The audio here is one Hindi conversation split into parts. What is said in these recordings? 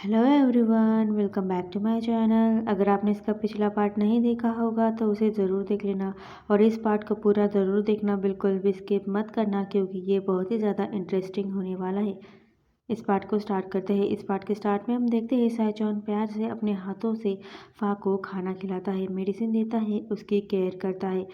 Hello everyone, welcome back to my channel. अगर आपने इसका पिछला पार्ट नहीं देखा होगा तो उसे ज़रूर देख लेना और इस पार्ट को पूरा ज़रूर देखना, बिल्कुल भी स्किप मत करना क्योंकि ये बहुत ही ज़्यादा इंटरेस्टिंग होने वाला है। इस पार्ट को स्टार्ट करते हैं। इस पार्ट के स्टार्ट में हम देखते हैं साइचॉन प्यार से अपने हाथों से फा को खाना खिलाता है, मेडिसिन देता है, उसकी केयर करता है।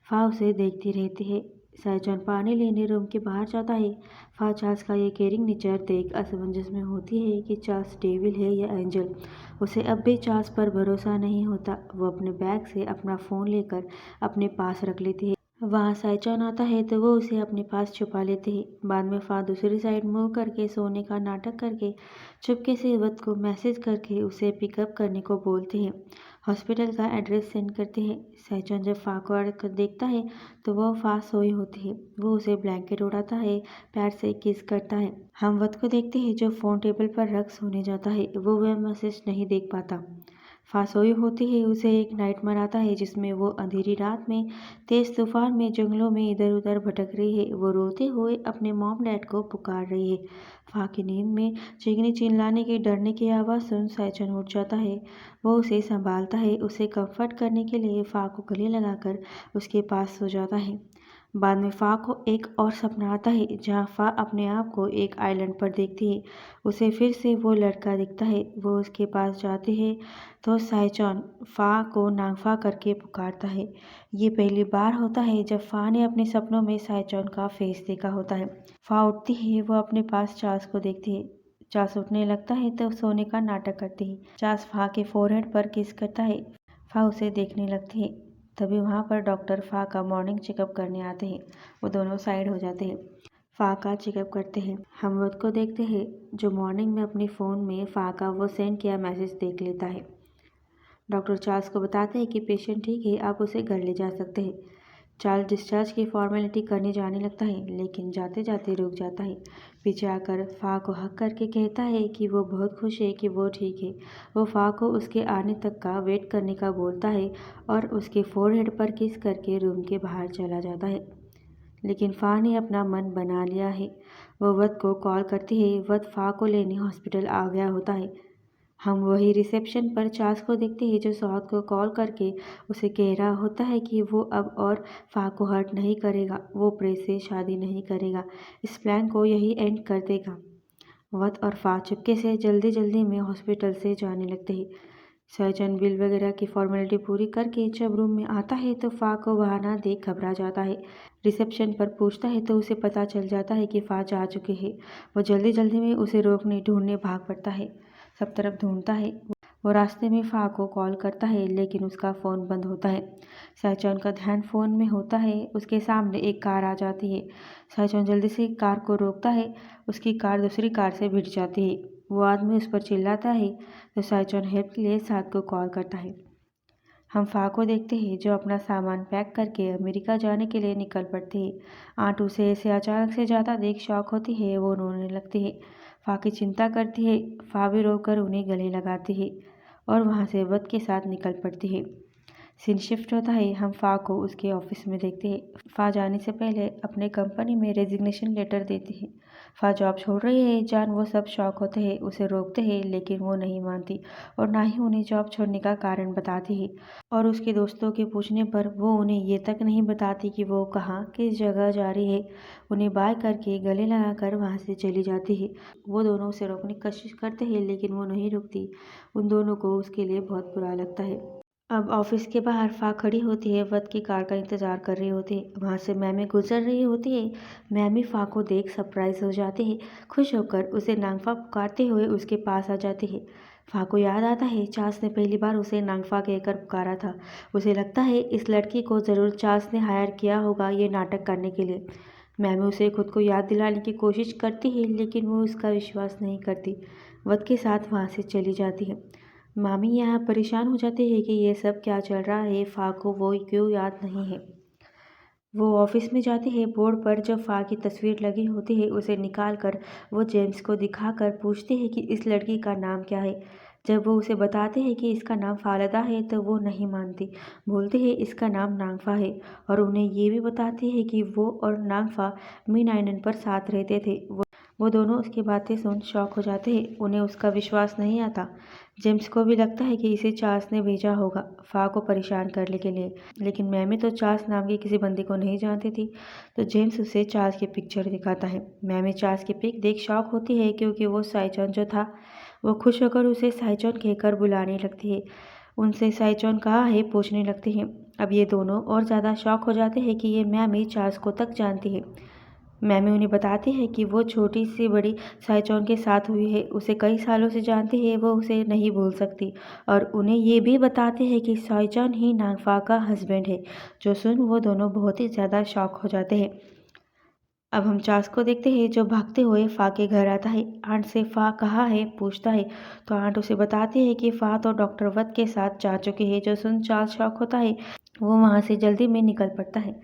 फा उसे देखती रहती है। साइचॉन पानी लेने रूम के बाहर जाता है। फा चार्ल्स का ये केयरिंग नेचर देख असमंजस में होती है कि चार्ल्स डेविल है या एंजल। उसे अब भी चार्ल्स पर भरोसा नहीं होता। वो अपने बैग से अपना फ़ोन लेकर अपने पास रख लेती है। वहाँ साइचॉन आता है तो वो उसे अपने पास छुपा लेते हैं। बाद में फा दूसरी साइड मूव करके सोने का नाटक करके चुपके से वत को मैसेज करके उसे पिकअप करने को बोलते हैं। हॉस्पिटल का एड्रेस सेंड करते हैं। साइचॉन जब फा को आकर देखता है तो वह फा सोई होती है। वो उसे ब्लैंकेट उड़ाता है, प्यार से किस करता है। हम वत को देखते हैं जो फ़ोन टेबल पर रख सोने जाता है। वो वह मैसेज नहीं देख पाता। फा सोई होती है। उसे एक नाइटमेयर आता है जिसमें वो अंधेरी रात में तेज तूफान में जंगलों में इधर उधर भटक रही है। वो रोते हुए अपने मॉम डैड को पुकार रही है। फा की नींद में चिकनी चिल्लाने की डरने की आवाज़ सुन साइचन उठ जाता है। वो उसे संभालता है। उसे कंफर्ट करने के लिए फा को गले लगाकर उसके पास सो जाता है। बाद में फा को एक और सपना आता है जहाँ फा अपने आप को एक आइलैंड पर देखती है। उसे फिर से वो लड़का दिखता है। वो उसके पास जाते हैं तो साइचॉन फा को नांगफा करके पुकारता है। ये पहली बार होता है जब फा ने अपने सपनों में साइचॉन का फेस देखा होता है। फा उठती है। वो अपने पास चार्ल्स को देखती है। चार्ल्स उठने लगता है तो सोने का नाटक करती है। चार्ल्स फा के फोरहेड पर किस करता है। फा उसे देखने लगती है। तभी वहाँ पर डॉक्टर फा का मॉर्निंग चेकअप करने आते हैं। वो दोनों साइड हो जाते हैं। फा का चेकअप करते हैं। हम रोज को देखते हैं जो मॉर्निंग में अपने फ़ोन में फा का वो सेंड किया मैसेज देख लेता है। डॉक्टर चार्ल्स को बताते हैं कि पेशेंट ठीक है, आप उसे घर ले जा सकते हैं। चार्ल्स डिस्चार्ज की फॉर्मेलिटी करने जाने लगता है लेकिन जाते जाते रुक जाता है। पीछे आकर फा को हक करके कहता है कि वो बहुत खुश है कि वो ठीक है। वो फा को उसके आने तक का वेट करने का बोलता है और उसके फोरहेड पर किस करके रूम के बाहर चला जाता है। लेकिन फा ने अपना मन बना लिया है। वो वत को कॉल करती है। वत फा को लेने हॉस्पिटल आ गया होता है। हम वही रिसेप्शन पर चार्ल्स को देखते हैं जो सौद को कॉल करके उसे कह रहा होता है कि वो अब और फा को हर्ट नहीं करेगा। वो प्रेस से शादी नहीं करेगा। इस प्लान को यही एंड कर देगा। वत और फा चुपके से जल्दी जल्दी में हॉस्पिटल से जाने लगते हैं। सर्जन बिल वगैरह की फॉर्मेलिटी पूरी करके जब रूम में आता है तो फा को वहाँ ना देख घबरा जाता है। रिसेप्शन पर पूछता है तो उसे पता चल जाता है कि फा जा चुके हैं। वो जल्दी जल्दी में उसे रोकने ढूंढने भाग पड़ता है। सब तरफ ढूंढता है। वो रास्ते में फा को कॉल करता है लेकिन उसका फ़ोन बंद होता है। सहचौन का ध्यान फ़ोन में होता है। उसके सामने एक कार आ जाती है। सहचौन जल्दी से कार को रोकता है। उसकी कार दूसरी कार से भिड़ जाती है। वो आदमी उस पर चिल्लाता है तो सहचौन हेल्प के लिए साथ को कॉल करता है। हम फा को देखते हैं जो अपना सामान पैक करके अमेरिका जाने के लिए निकल पड़ते हैं। आंट उसे ऐसे अचानक से ज़्यादा देख शॉक होती है। वो रोने लगती है। फा की चिंता करती है। फा भी रोकर उन्हें गले लगाती है और वहाँ से वत के साथ निकल पड़ती है। सीन शिफ्ट होता है। हम फा को उसके ऑफिस में देखते हैं। फा जाने से पहले अपने कंपनी में रेजिग्नेशन लेटर देती है। फा जॉब छोड़ रही है जान वो सब शौक होते हैं, उसे रोकते हैं लेकिन वो नहीं मानती और ना ही उन्हें जॉब छोड़ने का कारण बताती है। और उसके दोस्तों के पूछने पर वो उन्हें ये तक नहीं बताती कि वो कहाँ किस जगह जा रही है। उन्हें बाय करके गले लगाकर वहाँ से चली जाती है। वो दोनों उसे रोकने की कोशिश करते हैं लेकिन वो नहीं रुकती। उन दोनों को उसके लिए बहुत बुरा लगता है। अब ऑफिस के बाहर फा खड़ी होती है। वत की कार का इंतजार कर रही होती है। वहाँ से मैमी गुजर रही होती है। मैमी फा को देख सरप्राइज हो जाती है। खुश होकर उसे नांगफा पुकारते हुए उसके पास आ जाती है। फा को याद आता है चार्ल्स ने पहली बार उसे नांगफा कहकर पुकारा था। उसे लगता है इस लड़की को ज़रूर चार्ल्स ने हायर किया होगा ये नाटक करने के लिए। मैमी उसे खुद को याद दिलाने की कोशिश करती है लेकिन वो उसका विश्वास नहीं करती। वत के साथ वहाँ से चली जाती है। मामी यहाँ परेशान हो जाती है कि ये सब क्या चल रहा है, फा को वो क्यों याद नहीं है। वो ऑफिस में जाती है। बोर्ड पर जो फा की तस्वीर लगी होती है उसे निकाल कर वो जेम्स को दिखाकर पूछती है कि इस लड़की का नाम क्या है। जब वो उसे बताते हैं कि इसका नाम फालदा है तो वो नहीं मानती। बोलते हैं इसका नाम नांगफा है और उन्हें ये भी बताती है कि वो और नांगफा मीन आइलैंड पर साथ रहते थे। वो दोनों उसकी बातें सुन शॉक हो जाते हैं। उन्हें उसका विश्वास नहीं आता। जेम्स को भी लगता है कि इसे चार्ल्स ने भेजा होगा फा को परेशान करने के लिए, लेकिन मैमी तो चार्ल्स नाम के किसी बंदे को नहीं जानती थी। तो जेम्स उसे चार्ल्स की पिक्चर दिखाता है। मैमी चार्ल्स की पिक देख शॉक होती है, क्योंकि वो साइचॉन जो था वो खुश होकर उसे साइचॉन कहकर बुलाने लगती है। उनसे साइचॉन कहाँ है पूछने लगती है। अब ये दोनों और ज़्यादा शॉक हो जाते हैं कि ये मैमी चार्ल्स को तक जानती है। मैमी उन्हें बताती है कि वो छोटी सी बड़ी साइचॉन के साथ हुई है, उसे कई सालों से जानती है, वो उसे नहीं भूल सकती। और उन्हें ये भी बताते हैं कि साइचॉन ही नागफा का हस्बैंड है। जो सुन वो दोनों बहुत ही ज़्यादा शॉक हो जाते हैं। अब हम चार्ल्स को देखते हैं, जो भागते हुए फा के घर आता है। आंट से फा कहाँ है पूछता है, तो आंट उसे बताती है कि फा तो डॉक्टर वत के साथ जा चुकी है। जो सुन चार्ल्स शॉक होता है, वो वहाँ से जल्दी में निकल पड़ता है।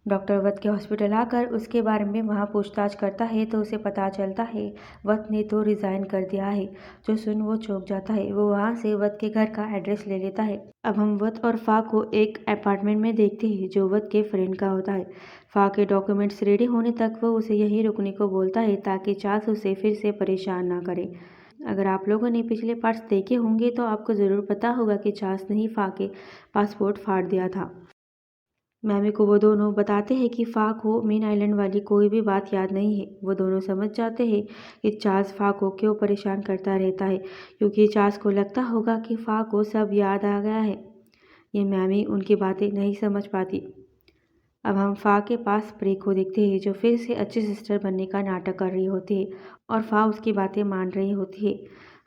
डॉक्टर वत के हॉस्पिटल आकर उसके बारे में वहाँ पूछताछ करता है, तो उसे पता चलता है वत ने तो रिज़ाइन कर दिया है। जो सुन वो चौंक जाता है। वो वहाँ से वत के घर का एड्रेस ले लेता है। अब हम वत और फा को एक अपार्टमेंट में देखते हैं, जो वत के फ्रेंड का होता है। फा के डॉक्यूमेंट्स रेडी होने तक वो उसे यहीं रुकने को बोलता है, ताकि चार्ल्स उसे फिर से परेशान ना करे। अगर आप लोगों ने पिछले पार्ट्स देखे होंगे तो आपको ज़रूर पता होगा कि चार्ल्स ने ही फा के पासपोर्ट फाड़ दिया था। मैमी को वो दोनों बताते हैं कि फा को मेन आइलैंड वाली कोई भी बात याद नहीं है। वो दोनों समझ जाते हैं कि चार्ल्स फा को क्यों परेशान करता रहता है, क्योंकि चार्ल्स को लगता होगा कि फा को सब याद आ गया है। ये मैमी उनकी बातें नहीं समझ पाती। अब हम फा के पास प्रे को देखते हैं, जो फिर से अच्छी सिस्टर बनने का नाटक कर रही होती है और फा उसकी बातें मान रही होती है।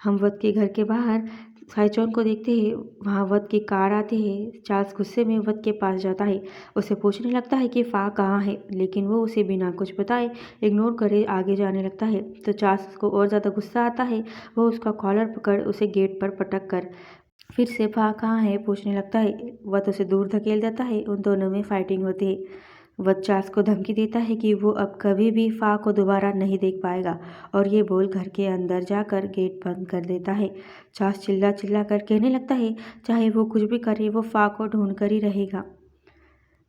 हम वत के घर के बाहर साइचॉन को देखते हैं। वहाँ वत की कार आती है। चार्ल्स गुस्से में वत के पास जाता है, उसे पूछने लगता है कि फा कहाँ है, लेकिन वो उसे बिना कुछ बताए इग्नोर करे आगे जाने लगता है। तो चार्ल्स को और ज़्यादा गुस्सा आता है। वो उसका कॉलर पकड़ उसे गेट पर पटक कर फिर से फा कहाँ है पूछने लगता है। वह तो उसे दूर धकेल देता है। उन दोनों में फाइटिंग होती है। वह चार्ल्स को धमकी देता है कि वो अब कभी भी फा को दोबारा नहीं देख पाएगा, और ये बोल घर के अंदर जाकर गेट बंद कर देता है। चार्ल्स चिल्ला चिल्ला कर कहने लगता है, चाहे वो कुछ भी करे वो फा को ढूंढ कर ही रहेगा।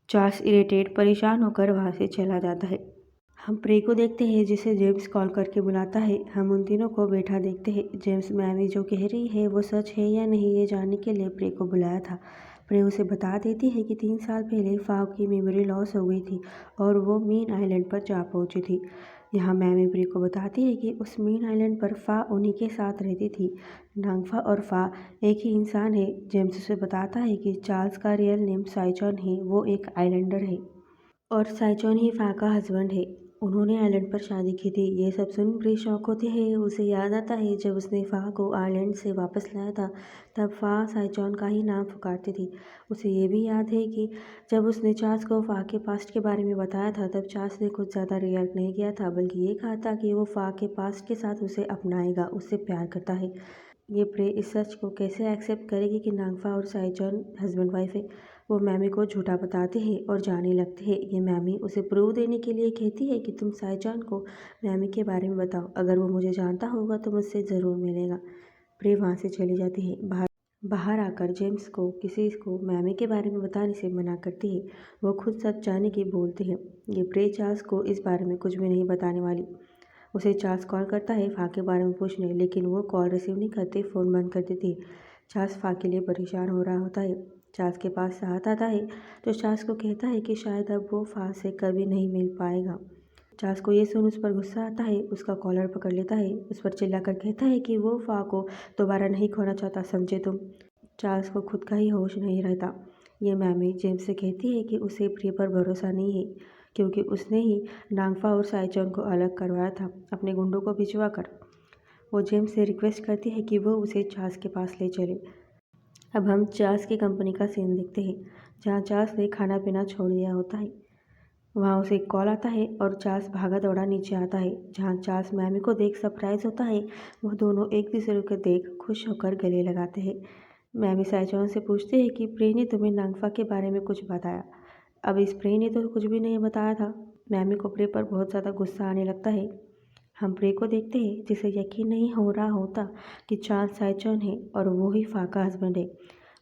चार्ल्स इरिटेट परेशान होकर वहाँ से चला जाता है। हम प्रे को देखते हैं, जिसे जेम्स कॉल करके बुलाता है। हम उन तीनों को बैठा देखते हैं। जेम्स मैमी जो कह रही है वो सच है या नहीं, ये जानने के लिए प्रे को बुलाया था। प्रे उसे बता देती है कि 3 साल पहले फा की मेमोरी लॉस हो गई थी और वो मीन आइलैंड पर जा पहुंची थी। यहाँ मैमी प्रे को बताती है कि उस मीन आइलैंड पर फा उन्हीं के साथ रहती थी। नांगफा और फा एक ही इंसान है। जेम्स उसे बताता है कि चार्ल्स का रियल नेम साइचॉन है, वो एक आइलैंडर है और साइचॉन ही फा का हस्बैंड है। उन्होंने आइलैंड पर शादी की थी। ये सब सुन प्री शॉक होती है। उसे याद आता है जब उसने फा को आइलैंड से वापस लाया था, तब फा साइचॉन का ही नाम पुकारती थी। उसे ये भी याद है कि जब उसने चार्ल्स को फा के पास्ट के बारे में बताया था, तब चार्ल्स ने कुछ ज़्यादा रिएक्ट नहीं किया था, बल्कि ये कहा था कि वो फा के पास्ट के साथ उसे अपनाएगा, उससे प्यार करता है। ये प्रे इस सच को कैसे एक्सेप्ट करेगी कि नांगफा और साइचॉन हस्बैंड वाइफ है। वो मैमी को झूठा बताते हैं और जाने लगते हैं। ये मैमी उसे प्रूव देने के लिए कहती है कि तुम साइचॉन को मैमी के बारे में बताओ, अगर वो मुझे जानता होगा तो मुझसे ज़रूर मिलेगा। प्रे वहाँ से चली जाती है। बाहर आकर जेम्स को किसी को मैमी के बारे में बताने से मना करती है। वो खुद सच जाने की बोलती है। ये प्रे चार्ल्स को इस बारे में कुछ भी नहीं बताने वाली। उसे चार्ल्स कॉल करता है फा के बारे में पूछने, लेकिन वो कॉल रिसीव नहीं करती, फ़ोन बंद कर देती है। चार्ल्स फा के लिए परेशान हो रहा होता है। चार्ल्स के पास साहत आता है, जो चार्ल्स को कहता है कि शायद अब वो फा से कभी नहीं मिल पाएगा। चार्ल्स को ये सुन उस पर गुस्सा आता है। उसका कॉलर पकड़ लेता है, उस पर चिल्लाकर कहता है कि वो फा को दोबारा नहीं खोना चाहता, समझे तुम। चार्ल्स को खुद का ही होश नहीं रहता। ये मैमी जेम्स से कहती है कि उसे प्रिय पर भरोसा नहीं है, क्योंकि उसने ही नांगफा और साइचॉन को अलग करवाया था अपने गुंडों को भिजवा कर। वो जेम्स से रिक्वेस्ट करती है कि वो उसे चार्ल्स के पास ले चले। अब हम चार्ल्स की कंपनी का सीन देखते हैं, जहाँ चार्ल्स ने खाना पीना छोड़ दिया होता है। वहाँ उसे एक कॉल आता है और चार्ल्स भागा दौड़ा नीचे आता है, जहाँ चार्ल्स मैमी को देख सरप्राइज होता है। वो दोनों एक दूसरे को देख खुश होकर गले लगाते हैं। मैमी साइचॉन से पूछती है कि प्रे ने तुम्हें नांगफा के बारे में कुछ बताया। अब इस प्रे ने तो कुछ भी नहीं बताया था। मैमी को प्रे पर बहुत ज़्यादा गुस्सा आने लगता है। हम प्रे को देखते हैं, जिसे यकीन नहीं हो रहा होता कि चार्ल्स साइचॉन है और वो ही फा का हस्बैंड है।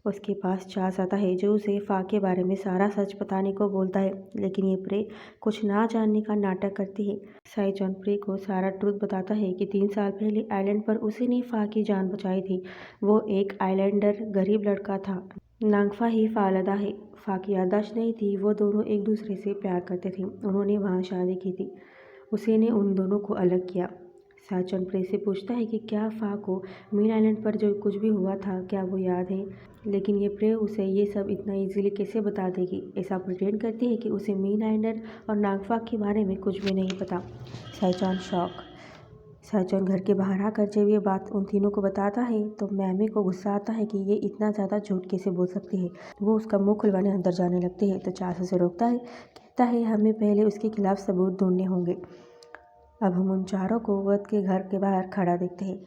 उसके पास चार्ल्स आता है जो उसे फा के बारे में सारा सच बताने को बोलता है, लेकिन ये प्रे कुछ ना जानने का नाटक करती है। साइचॉन प्रे को सारा ट्रुथ बताता है कि 3 साल पहले आइलैंड पर उसी ने फा की जान बचाई थी। वो एक आइलैंडर गरीब लड़का था। नांगफा ही फालदा है। फा की याददाश्त नहीं थी। वो दोनों एक दूसरे से प्यार करते थे। उन्होंने वहाँ शादी की थी। उसी ने उन दोनों को अलग किया। साचन प्रे से पूछता है कि क्या फा को मीन आइलैंड पर जो कुछ भी हुआ था क्या वो याद है, लेकिन ये प्रे उसे ये सब इतना इजीली कैसे बता देगी। ऐसा प्रिटेंड करती है कि उसे मीन आइलैंड और नागफा के बारे में कुछ भी नहीं पता। साइचॉन शॉक। साइचॉन घर के बाहर आकर जब ये बात उन तीनों को बताता है तो मैमी को गुस्सा आता है कि ये इतना ज़्यादा झूठ कैसे बोल सकती है। वो उसका मुंह खुलवाने अंदर जाने लगती है तो चार्ल्स उसे रोकता है, कहता है हमें पहले उसके खिलाफ सबूत ढूंढने होंगे। अब हम उन चारों को वध के घर के बाहर खड़ा देखते हैं।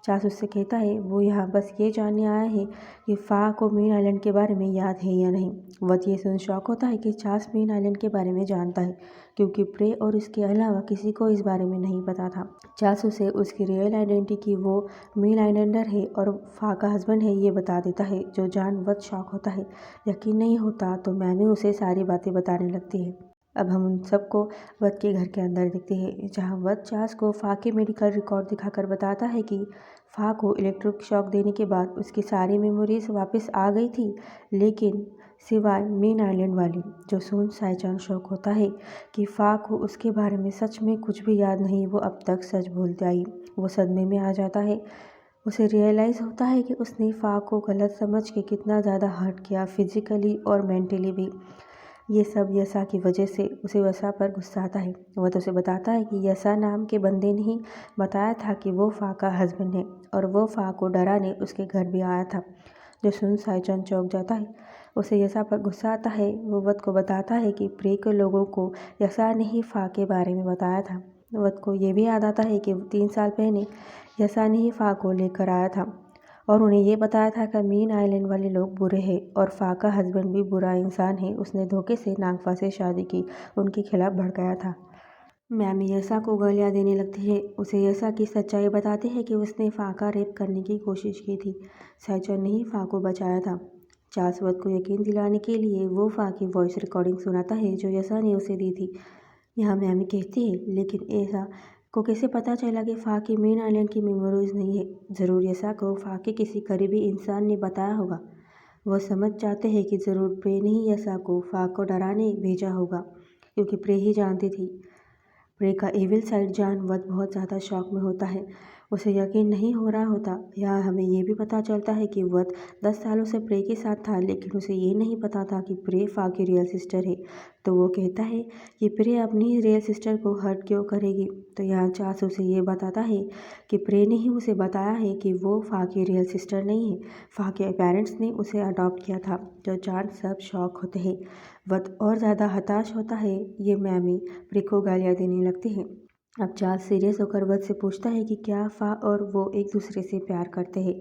चार्ल्स उससे कहता है वो यहाँ बस ये जानने आया है कि फा को मीन आइलैंड के बारे में याद है या नहीं। वध ये सुन शॉक होता है कि चार्ल्स मीन आइलैंड के बारे में जानता है, क्योंकि प्रे और उसके अलावा किसी को इस बारे में नहीं पता था। चार्ल्स उसे उसकी रियल आइडेंटिटी की वो मीन आइलैंडर है और फा का हस्बैंड है ये बता देता है, जो जान वध शॉक होता है। यकीन नहीं होता तो मैमी उसे सारी बातें बताने लगती है। अब हम उन सबको वध के घर के अंदर देखते हैं, जहां वध चार्ल्स को फा के मेडिकल रिकॉर्ड दिखाकर बताता है कि फा को इलेक्ट्रिक शॉक देने के बाद उसकी सारी मेमोरीज वापस आ गई थी, लेकिन सिवाय मीन आइलैंड वाली, जो सुन साइचॉन शॉक होता है कि फा को उसके बारे में सच में कुछ भी याद नहीं। वो अब तक सच भूलते आई। वो सदमे में आ जाता है। उसे रियलाइज़ होता है कि उसने फा को गलत समझ के कितना ज़्यादा हर्ट किया, फिजिकली और मेंटली भी। ये सब यसा की वजह से उसे यसा पर गुस्सा आता है। वह तो उसे बताता है कि यसा नाम के बंदे ने ही बताया था कि वो फा का हस्बैंड है और वो फा को डराने उसके घर भी आया था। जो सुन साइचॉन चौंक जाता है। उसे यसा पर गुस्सा आता है। वो वध को बताता है कि प्रे के लोगों को यसा ने ही फा के बारे में बताया था। वध को ये भी याद आता है कि 3 साल पहले यसा ने ही फा को लेकर आया था और उन्हें ये बताया था कि मीन आइलैंड वाले लोग बुरे हैं और फा का हस्बैंड भी बुरा इंसान है। उसने धोखे से नागफा से शादी की, उनके खिलाफ भड़काया था। मैमी यसा को गालियाँ देने लगती है। उसे यसा की सच्चाई बताती है कि उसने फा का रेप करने की कोशिश की थी। साइचॉन ने ही फा को बचाया था। चार्ल्स वध को यकीन दिलाने के लिए वो फा की वॉइस रिकॉर्डिंग सुनाता है जो यसा ने उसे दी थी। यहाँ मैमी कहती है, लेकिन ऐसा को कैसे पता चला कि फा की मीन आइलैंड की मेमोरीज नहीं है। ज़रूर यसा को फा के किसी करीबी इंसान ने बताया होगा। वह समझ जाते हैं कि ज़रूर प्रे ने ही यसा को फा को डराने भेजा होगा, क्योंकि प्रे ही जानती थी। प्रे का एविल साइड जान वध बहुत ज़्यादा शॉक में होता है। उसे यकीन नहीं हो रहा होता। यहाँ हमें ये भी पता चलता है कि वध 10 सालों से प्रे के साथ था, लेकिन उसे ये नहीं पता था कि प्रे फा की रियल सिस्टर है। तो वो कहता है कि प्रे अपनी रियल सिस्टर को हर्ट क्यों करेगी। तो यहाँ चार्ल्स उसे ये बताता है कि प्रे ने ही उसे बताया है कि वो फा की रियल सिस्टर नहीं है। फा के पेरेंट्स ने उसे अडॉप्ट किया था। जो जान सब शॉक होते हैं। वध और ज़्यादा हताश होता है। ये मैमी प्रे को गालियाँ देने लगती है। अब चार्ल्स सीरियस होकर वध से पूछता है कि क्या फा और वो एक दूसरे से प्यार करते हैं।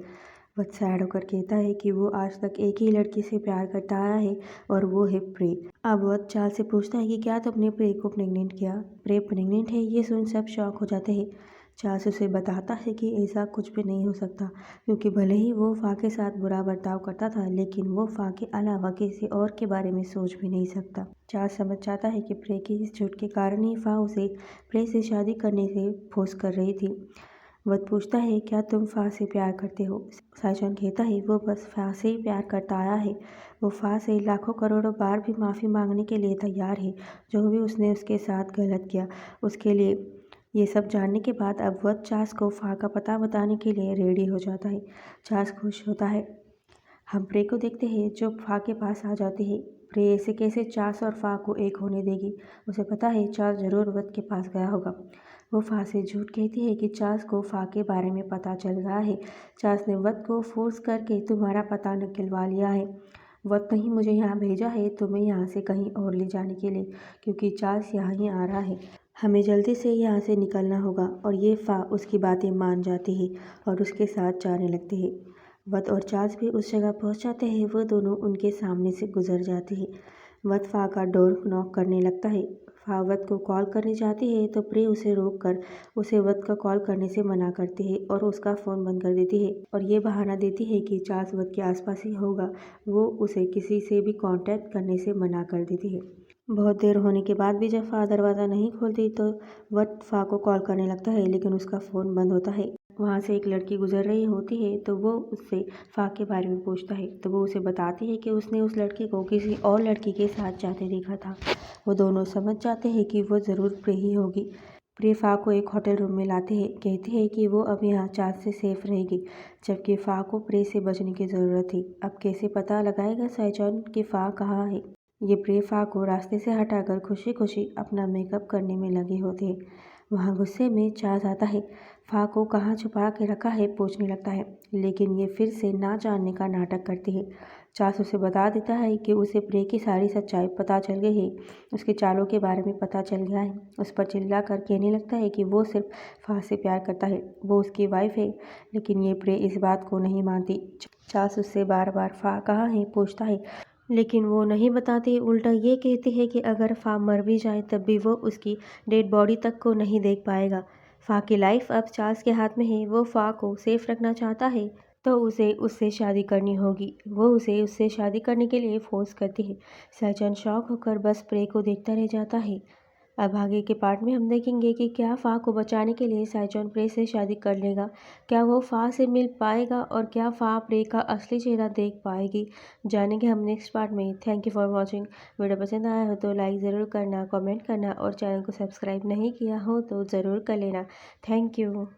वध सैड होकर कहता है कि वो आज तक एक ही लड़की से प्यार करता आया है और वो है प्रे। अब वध चार्ल्स से पूछता है कि क्या तुमने प्रे को प्रेग्नेंट किया। प्रे प्रेग्नेंट है ये सुन सब शॉक हो जाते हैं। चार्ल्स उसे बताता है कि ऐसा कुछ भी नहीं हो सकता, क्योंकि भले ही वो फा के साथ बुरा बर्ताव करता था, लेकिन वो फा के अलावा किसी और के बारे में सोच भी नहीं सकता। चार्ल्स समझ जाता है कि प्रे के इस झूठ के कारण ही फा उसे प्रे से शादी करने से फोर्स कर रही थी। वध पूछता है क्या तुम फा से प्यार करते हो। साइचॉन कहता है वो बस फा से ही प्यार करता आया है। वो फा से लाखों करोड़ों बार भी माफ़ी मांगने के लिए तैयार है, जो भी उसने उसके साथ गलत किया उसके लिए। ये सब जानने के बाद अब वध चार्ल्स को फा का पता बताने के लिए रेडी हो जाता है। चार्ल्स खुश होता है। हम प्रे को देखते हैं जो फा के पास आ जाती है। प्रे ऐसे कैसे चार्ल्स और फा को एक होने देगी। उसे पता है चार्ल्स जरूर वध के पास गया होगा। वो फा से झूठ कहती है कि चार्ल्स को फा के बारे में पता चल गया है। चार्ल्स ने वध को फोर्स करके तुम्हारा पता निकलवा लिया है। वध नहीं मुझे यहाँ भेजा है तुम्हें यहाँ से कहीं और ले जाने के लिए, क्योंकि चार्ल्स यहाँ ही आ रहा है। हमें जल्दी से यहाँ से निकलना होगा। और ये फा उसकी बातें मान जाती है और उसके साथ जाने लगती है। वध और चार्ल्स भी उस जगह पहुँच जाते हैं। वो दोनों उनके सामने से गुजर जाते हैं। वध फा का डोर नॉक करने लगता है। फा वत को कॉल करने जाती है तो प्रे उसे रोककर उसे वत का कॉल करने से मना करती है और उसका फ़ोन बंद कर देती है और ये बहाना देती है कि चार्ल्स वत के आसपास ही होगा। वो उसे किसी से भी कांटेक्ट करने से मना कर देती है। बहुत देर होने के बाद भी जब फा दरवाज़ा नहीं खोलती तो वट फा को कॉल करने लगता है, लेकिन उसका फ़ोन बंद होता है। वहाँ से एक लड़की गुजर रही होती है तो वो उससे फा के बारे में पूछता है तो वो उसे बताती है कि उसने उस लड़की को किसी और लड़की के साथ जाते देखा था। वो दोनों समझ जाते हैं कि वो ज़रूर प्रे ही होगी। प्रे फा को एक होटल रूम में लाते हैं, कहते हैं कि वो अब यहाँ चार्ल्स से सेफ रहेगी, जबकि फा को प्रे से बचने की ज़रूरत थी। अब कैसे पता लगाएगा सैजॉन कि फा कहाँ है। ये प्रे फा को रास्ते से हटाकर खुशी खुशी अपना मेकअप करने में लगे होते हैं। वहाँ गुस्से में चार्ल्स आता है, फा को कहाँ छुपा के रखा है पूछने लगता है, लेकिन ये फिर से ना जानने का नाटक करती है। चार्ल्स उसे बता देता है कि उसे प्रे की सारी सच्चाई पता चल गई है, उसके चालों के बारे में पता चल गया है। उस पर चिल्ला कर कहने लगता है कि वो सिर्फ फा से प्यार करता है, वो उसकी वाइफ है, लेकिन ये प्रे इस बात को नहीं मानती। चार्ल्स उससे बार बार फा कहाँ है पूछता है, लेकिन वो नहीं बताती, उल्टा ये कहती है कि अगर फा मर भी जाए तब भी वो उसकी डेड बॉडी तक को नहीं देख पाएगा। फा की लाइफ अब चार्ल्स के हाथ में है, वो फा को सेफ रखना चाहता है तो उसे उससे शादी करनी होगी। वो उसे उससे शादी करने के लिए फोर्स करती है। सैजन शॉक होकर बस प्रे को देखता रह जाता है। अब आगे के पार्ट में हम देखेंगे कि क्या फा को बचाने के लिए सैजॉन प्रे से शादी कर लेगा, क्या वो फा से मिल पाएगा और क्या फा प्रे का असली चेहरा देख पाएगी, जानेंगे हम नेक्स्ट पार्ट में। Thank you for watching. Video पसंद आया हो तो लाइक ज़रूर करना, कमेंट करना और चैनल को सब्सक्राइब नहीं किया हो तो ज़रूर कर लेना। Thank you.